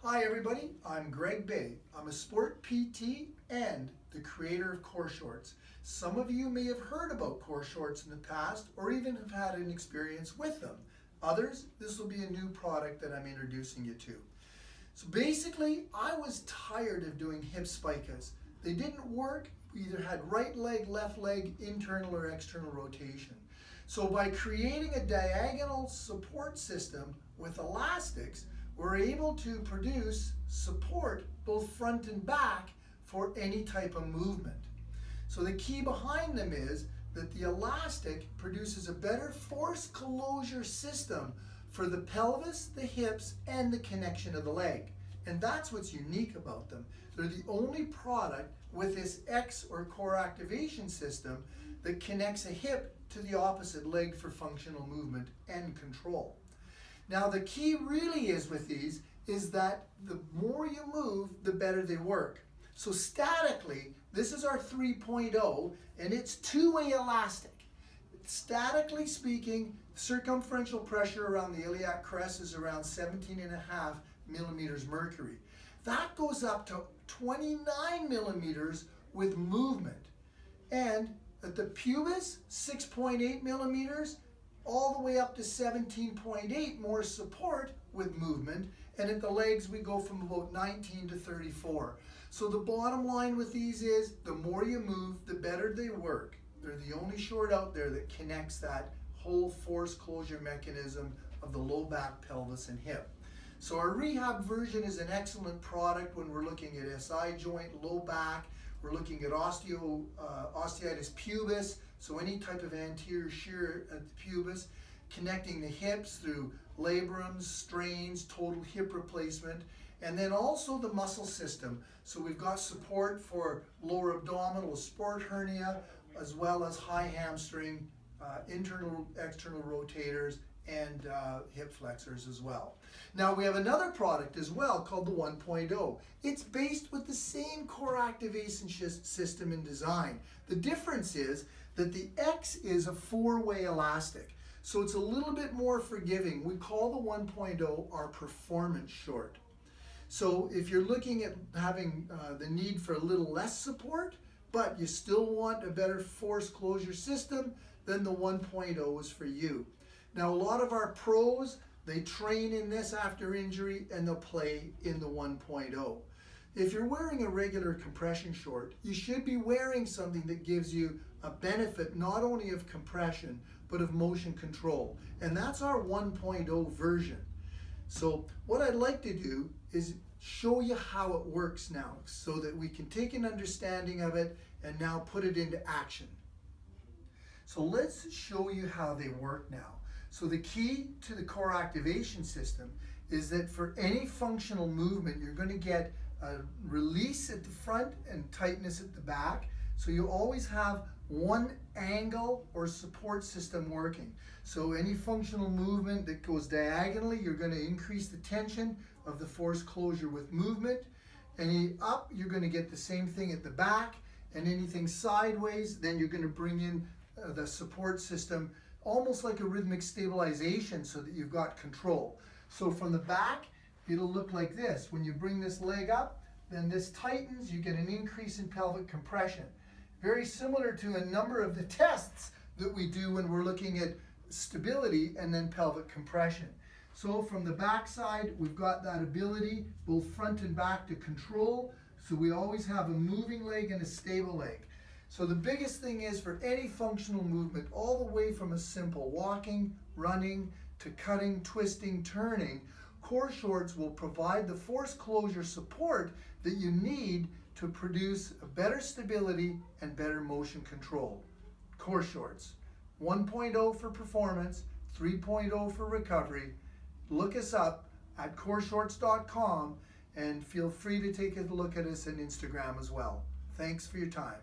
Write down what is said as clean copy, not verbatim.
Hi everybody, I'm Greg Bay. I'm a sport PT and the creator of Core Shorts. Some of you may have heard about Core Shorts in the past or even have had an experience with them. Others, this will be a new product that I'm introducing you to. So basically, I was tired of doing hip spicas. They didn't work. We either had right leg, left leg, internal or external rotation. So by creating a diagonal support system with elastics, we're able to produce support both front and back for any type of movement. So the key behind them is that the elastic produces a better force closure system for the pelvis, the hips, and the connection of the leg. And that's what's unique about them. They're the only product with this X or core activation system that connects a hip to the opposite leg for functional movement and control. Now the key really is with these is that the more you move, the better they work. So statically, this is our 3.0 and it's two-way elastic. Statically speaking, circumferential pressure around the iliac crest is around 17.5 millimeters mercury. That goes up to 29 millimeters with movement. And at the pubis, 6.8 millimeters, all the way up to 17.8 more support with movement, and at the legs we go from about 19 to 34. So the bottom line with these is the more you move, the better they work. They're the only short out there that connects that whole force closure mechanism of the low back, pelvis, and hip. So our rehab version is an excellent product when we're looking at SI joint, low back. We're looking at osteitis pubis, so any type of anterior shear at the pubis, connecting the hips through labrums, strains, total hip replacement, and then also the muscle system. So we've got support for lower abdominal sport hernia, as well as high hamstring, internal, external rotators, and hip flexors as well. Now we have another product as well called the 1.0. It's based with the same core activation system and design. The difference is that the X is a four-way elastic. So it's a little bit more forgiving. We call the 1.0 our performance short. So if you're looking at having the need for a little less support, but you still want a better force closure system, then the 1.0 is for you. Now a lot of our pros, they train in this after injury and they'll play in the 1.0. If you're wearing a regular compression short, you should be wearing something that gives you a benefit not only of compression, but of motion control. And that's our 1.0 version. So what I'd like to do is show you how it works now so that we can take an understanding of it and now put it into action. So let's show you how they work now. So the key to the core activation system is that for any functional movement, you're going to get a release at the front and tightness at the back. So you always have one angle or support system working. So any functional movement that goes diagonally, you're going to increase the tension of the force closure with movement. Any up, you're going to get the same thing at the back. And anything sideways, then you're going to bring in the support system almost like a rhythmic stabilization so that you've got control. So from the back, it'll look like this. When you bring this leg up, then this tightens, you get an increase in pelvic compression. Very similar to a number of the tests that we do when we're looking at stability and then pelvic compression. So from the back side, we've got that ability, both front and back, to control. So we always have a moving leg and a stable leg. So the biggest thing is for any functional movement, all the way from a simple walking, running, to cutting, twisting, turning, Core Shorts will provide the force closure support that you need to produce a better stability and better motion control. Core Shorts, 1.0 for performance, 3.0 for recovery. Look us up at coreshorts.com and feel free to take a look at us on Instagram as well. Thanks for your time.